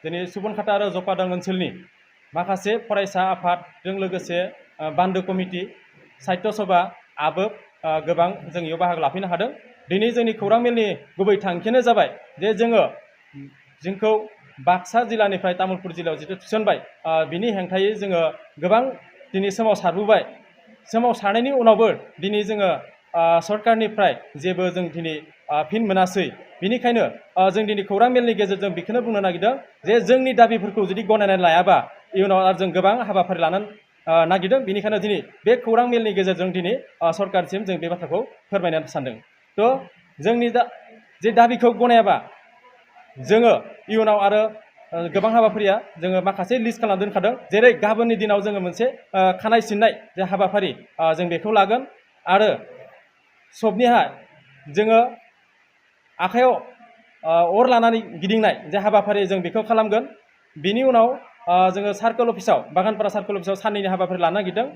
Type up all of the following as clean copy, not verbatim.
दिनै सुबनखाता आरो जपादां ओनसोलनि माखासे फरायसा आफादजों लोगोसे बान्दो कमिटि साहित्य सभा आबोब गोबां जों इयाव बाहागो लाफैनो हादों। दिनै जोंनि खौरां मेलनि गुबै थांखियानो जाबाय जे जोंखौ बाक्सा जिल्लानिफ्राय तामुलपुर जिल्लायाव जिथु थिसनबाय बिनि हेंथायै जोङो गोबां दिनै सोमावसारबोबाय। सोमावसारनायनि उनावबो दिनै जोङो सरकारनिफ्राय जेबो जों दिनै फिन मोनासै। बेनिखायनो जों दिनै खौरां मेलनि गेजेरजों बेखौनो बुंनो नागिरदों जे जोंनि दाबिफोरखौ जुदि गनायनानै लायाबा इयुनाव आरो जों गोबां हाबाफारि लानो नागिरदों। बेनिखायनो दिनै बे खौरां मेलनि गेजेरजों दिनै सरकारसिम जों बे बाथ्राखौ फोरमायनो सानदों। थ' जोंनि जे दाबिखौ गनायाबा जोङो इयुनाव आरो गोबां हाबाफारिया जोङो माखासे लिस्ट खालामना दोनखादों। जेरै गाबोननि दिनाव जोङो मोनसे खानाय सिननाय जे हाबाफारि जों बेखौ लागोन आरो सबनिहा जोङो आखायाव अर लानानै गिदिंनाय जे हाबाफारि जों बेखौ खालामगोन। बिनि उनाव जोङो सार्कोल अफिसाव बागानपारा सार्कोल अफिसाव साननैनि हाबाफारि लानो नागिरदों।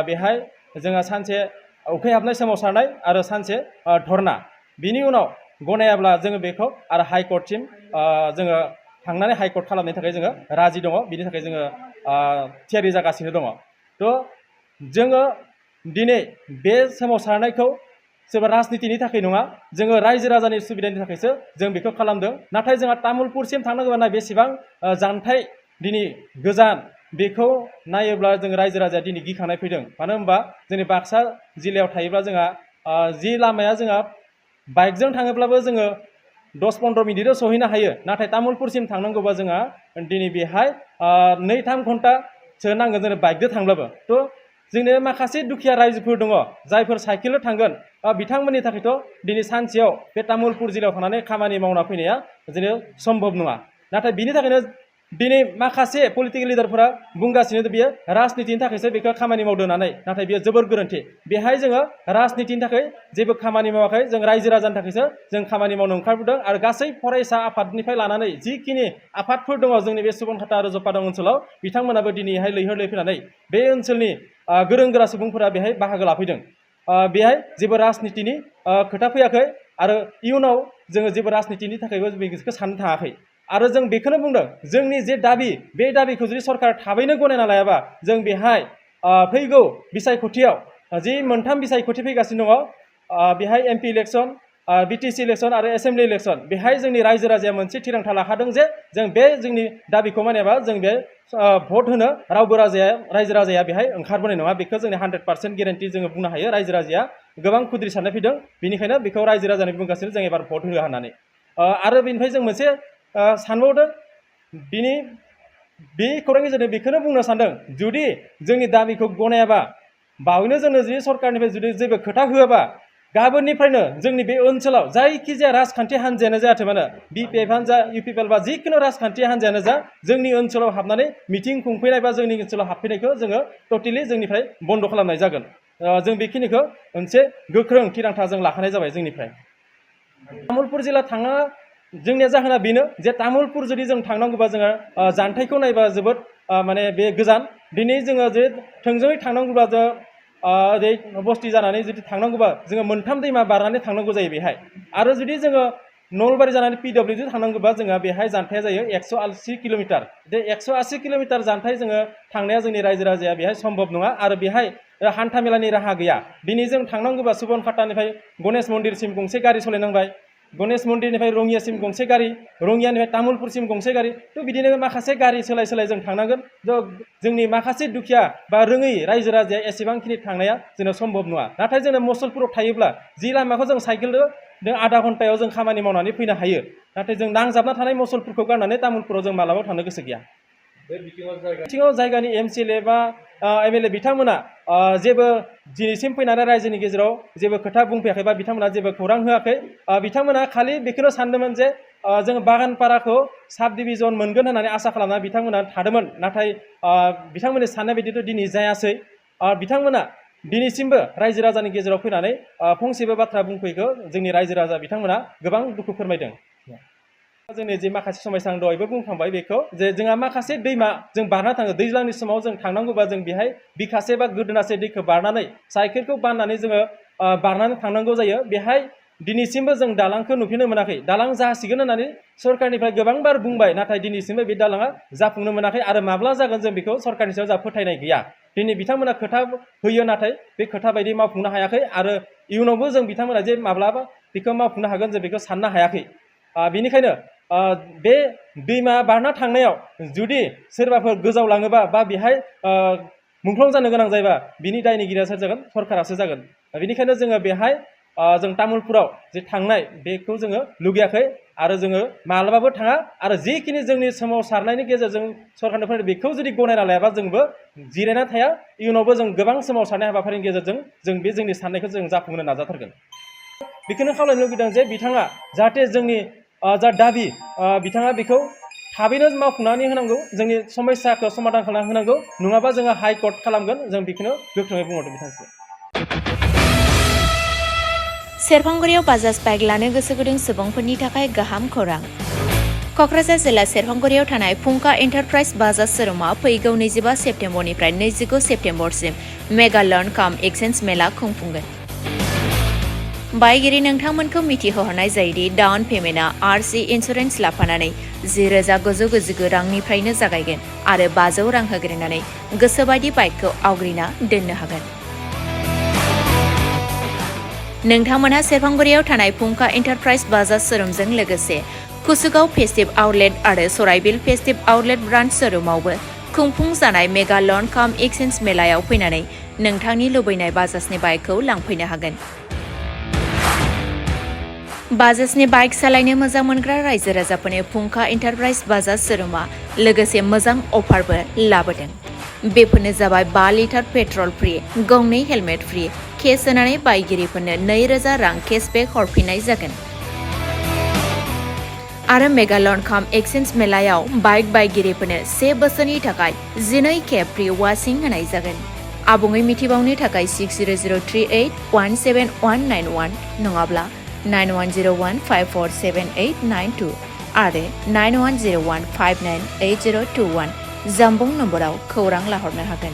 बेहाय जोङो सानसे उखैहाबनाय सोमावसारनाय आरो सानसे धरना। बिनि उनाव गनायाब्ला जोङो बेखौ आरो हाइकर्टसिम जोङो थांनानै हाइकर्ट खालामनायनि थाखाय जोङो राजि दङ। बिनि थाखाय जोङो थियारि जागासिनो दङ। थ' जोङो दिनै बे सोमावसारनायखौ सोरबा राजनितिनि थाखाय नङा, जोङो रायजो राजानि सुबिदानि थाखायसो जों बेखौ खालामदों। नाथाय जोंहा तामुलपुरसिम थांनांगौबा बेसेबां जानथाय दिनै गोजान बेखौ नायोब्ला जों रायजो राजाया दिनै गिखांनाय फैदों। मानो होनबा जोंनि बाक्सा जिल्लायाव थायोब्ला जोंहा जि लामाया जोंहा बाइकजों थाङोब्लाबो जोङो 10-15 मिनिटाव सहैनो हायो। नाथाय तामुलपुरसिम थांनांगौबा जोंहा दिनै बेहाय 2-3 घन्टासो नांगोन जोंनो बाइकजों थांब्लाबो। थ' जोंनो माखासे दुखिया रायजोफोर दङ जायफोर साइकेलजों थांगोन बिथांमोननि थाखायथ' दिनै सानसेयाव बे तामुलपुर जिल्लायाव थांनानै खामानि मावना फैनाया जोंनो सम्भब नङा। नाथाय बिनि थाखायनो दिनै माखासे पलिटिकेल लिडारफोरा बुंगासिनो बियो राजनितिनि थाखायसो बेखौ खामानि मावदों होननानै। नाथाय बियो जोबोर गोरोन्थि। बेहाय जोङो राजनितिनि थाखाय जेबो खामानि मावाखै, जों रायजो राजानि थाखायसो जों खामानि मावनो ओंखारबोदों। आरो गासै फरायसा आफादनिफ्राय लानानै जिखिनि आफादफोर दङ जोंनि बे सुबनखाता आरो जपादां ओनसोलाव बिथांमोनाबो दिनैहाय लैहोर लैहोर फैनानै बे ओनसोलनि गोरों गोरा सुबुंफोरा बेहाय बाहागो लाफैदों। बेहाय जेबो राजनितिनि खोथा फैयाखै आरो इयुनाव जोङो जेबो राजनितिनि थाखायबो बेखौ साननो थाङाखै। आरो जों बेखौनो बुंदों जोंनि जे दाबि बे दाबिखौ जुदि सरकार थाबैनो गनायना लायाबा जों बेहाय फैगौ बिसायख'थियाव जि 3 बिसायख'थि फैगासिनो दङ बेहाय MP इलेक्सन, BTC इलेक्सन आरो एसेम्बलि इलेक्सन, बेहाय जोंनि रायजो राजाया मोनसे थिरांथा लाखादों जे जों बे जोंनि दाबिखौ मानियाबा जों बे भट होनो रावबो रायजो राजाया बेहाय ओंखारबोनाय नङा। बेखौ जोंनि 100% गेरेन्टि जोङो बुंनो हायो। रायजो राजाया गोबां खुद्रि साननाय फैदों। बेनिखायनो बेखौ रायजो राजानि बुंगासिनो जों एबार भट होआ होननानै। आरो बेनिफ्राय जों मोनसे सानबावदों बे खौरांनि गेजेरजों बेखौनो बुंनो सानदों जुदि जोंनि दाबिखौ गनायाबा बावैनो जोंनो जुदि सरकारनिफ्राय जुदि जेबो खोथा होआबा गाबोननिफ्रायनो जोंनि बे ओनसोलाव जायखिजाया राजखान्थि हान्जायानो जायाथों मानो BPF-आनो जा UPPL बा जिखुनु राजखान्थि हान्जायानो जा जोंनि ओनसोलाव हाबनानै मिटिं खुंफैनाय बा जोंनि ओनसोलाव हाबफैनायखौ जोङो टटेलि जोंनिफ्राय बन्द' खालामनाय जागोन। जों बेखिनिखौ मोनसे गोख्रों थिरांथा जों लाखानाय जाबाय जोंनिफ्राय। तामुलपुर जिल्ला थाङा जोंनिया जाहोना बेनो जे तामुलपुर जुदि जों थांनांगौबा जोङो जानथायखौ नायबा जोबोद माने बे गोजान। दिनै जोङो जे थोंजोङै थांनांगौबा जों ओरै बस्ति जानानै जुदि थांनांगौबा जोङो 3 दैमा बारनानै थांनांगौ जायो बेहाय। आरो जुदि जोङो नलबारि जानानै PW जुदि थांनांगौबा जोंहा बेहाय जानथाया जायो 180 किल'मिटार। बे 180 किल'मिटार जानथाय जोङो थांनाया जोंनि रायजो राजाया बेहाय सम्भब नङा। आरो बेहाय हान्था मेलानि राहा गैया। दिनै जों थांनांगौबा सुबनखातानिफ्राय गणेश मन्दिरसिम गंसे गारि सालायनांबाय, गणेश मन्दिरनिफ्राय रङियासिम गंसे गारि, रङियानिफ्राय तामुलपुरसिम गंसे गारि। थ' बिदिनो माखासे गारि सोलाय सोलाय जों थांनांगोन। जोंनि माखासे दुखिया बा रोङै रायजो राजाया एसेबांखिनि थांनाया जोंना सम्भब नङा। नाथाय जोंना मसलपुराव थायोब्ला जि लामाखौ जों साइकेलजों आधा घन्टायाव जों खामानि मावनानै फैनो हायो। नाथाय जों नांजाबना थानाय मसलपुरखौ गारनानै तामुलपुराव जों मालाबाबो थांनो गोसो गैया। बे बिथिङाव जायगानि MCLA बा MLA बिथांमोना जेबो दिनैसिम फैनानै रायजोनि गेजेराव जेबो खोथा बुंफैयाखै बा बिथांमोना जेबो खौरां होआखै। बिथांमोना खालि बेखौनो सानदोंमोन जे जोङो बागानपाराखौ साब डिभिजन मोनगोन होननानै आसा खालामना बिथांमोना थादोंमोन। नाथाय बिथांमोननि साननाय बायदिथ' दिनै जायासै। बिथांमोना दिनैसिमबो रायजो राजानि गेजेराव फैनानै फंसेबो बाथ्रा बुंफैखौ जोंनि रायजो राजा बिथांमोना गोबां दुखु फोरमायदों। जोंनि जे माखासे समयसा आं दहायबो बुंखांबाय बेखौ जे जोंहा माखासे दैमा जों बारना थाङो। दैज्लांनि समाव जों थांनांगौबा जों बेहाय बिखासे बा गोदोनासे दैखौ बारनानै साइकेलखौ बाननानै जोङो बारनानै थांनांगौ जायो। बेहाय दिनैसिमबो जों दालांखौ नुफिननो मोनाखै। दालां जासिगोन होननानै सरकारनिफ्राय गोबांबार बुंबाय, नाथाय दिनैसिमबो बे दालाङा जाफुंनो मोनाखै आरो माब्ला जागोन जों बेखौ सरकारनि सायाव जोंहा फोथायनाय गैया। दिनै बिथांमोना खोथा होयो, नाथाय बे खोथा बायदि मावफुंनो हायाखै आरो इयुनावबो जों बिथांमोना जे माब्लाबा बेखौ मावफुंनो हागोन जों बेखौ साननो हायाखै। बेनिखायनो बे दैमा बारना थांनायाव जुदि सोरबाफोर गोजावलाङोबा बा बेहाय मुंख्लं जानो गोनां जायोबा बिनि दायनिगिरिया सोर जागोन? सरकारासो जागोन। बेनिखायनो जोङो बेहाय जों तामुलपुराव जे थांनाय बेखौ जोङो लुगैयाखै आरो जोङो माब्लाबाबो थाङा आरो जिखिनि जोंनि सोमावसारनायनि गेजेरजों सरकारनिफ्राय बेखौ जुदि गनायना लायाबा जोंबो जिरायना थाया। इयुनावबो जों गोबां सोमावसारनाय हाबाफारिनि गेजेरजों जों बे जोंनि साननायखौ जों जाफुंहोनो नाजाथारगोन। बेखौनो खावलायनो लुगैदों जे बिथाङा जाहाथे जोंनि जा दाबि बिथाङा बेखौ थाबैनो मावफुंनानै होनांगौ, जोंनि समस्याखौ समाधान खालामना होनांगौ, नङाबा जोङो हाइकर्ट खालामगोन। जों बेखौनो गोख्रोङै बुंहरदों बिथांखौ। सेरफांगुरियाव बाजाज बाइक लानो गोसो गुदुं सुबुंफोरनि थाखाय गाहाम खौरां। क'क्राझार जिल्ला सेरफांगुरियाव थानाय फुंखा एन्टारप्राइज बाजाज शोरुमा फैगौ 25 सेप्तेम्बरनिफ्राय 29 सेप्तेम्बरसिम मेगा लर्न काम एक्सचेन्ज मेला खुंफुंगोन। बायगिरि नोंथांमोनखौ मिथिहोहरनाय जायोदि डाउन पेमेन्टआ आरसि इन्सुरेन्स लाफानानै 10,999 रांनिफ्रायनो जागायगोन आरो 500 रां होग्रोनानै गोसोबायदि बाइकखौ आवग्रिना दोननो हागोन। नोंथांमोनहा सेरफांगुरियाव थानाय फुंखा एन्टारप्राइज बाजाज शोरुमजों लोगोसे कुसुगाव फेस्टिभ आउटलेट आरो सराइबिल फेस्टिभ आउटलेट ब्रान्च शोरुमावबो खुंफुंजानाय मेगा लर्न काम एक्सचेन्ज मेलायाव फैनानै नोंथांनि लुबैनाय बाजाजनि बाइकखौ लांफैनो हागोन। बाजाजनि बाइक सालायनो मोजां मोनग्रा रायजो राजाफोरनो फुंखा एन्टारप्राइज बाजाज शोरुमा लोगोसे मोजां अफारबो लाबोदों। बेफोरनो जाबाय 5 लिटार पेट्रल फ्रि, गंनै हेलमेट फ्रि, केस होनानै बायगिरिफोरनो 2,000 रां केसबेक हरफिननाय जागोन। आरो मेगा लर्न काम एक्सचेन्ज मेलायाव बाइक बायगिरिफोरनो 1 बोसोरनि थाखाय 12 खेब फ्रि वाशिं होनाय जागोन। आबुङै मिथिबावनो थाखाय 6003817191 नङाब्ला 9101547892 आरो 9101598021 जामबुं नम्बराव खौरां लाहरनो हागोन।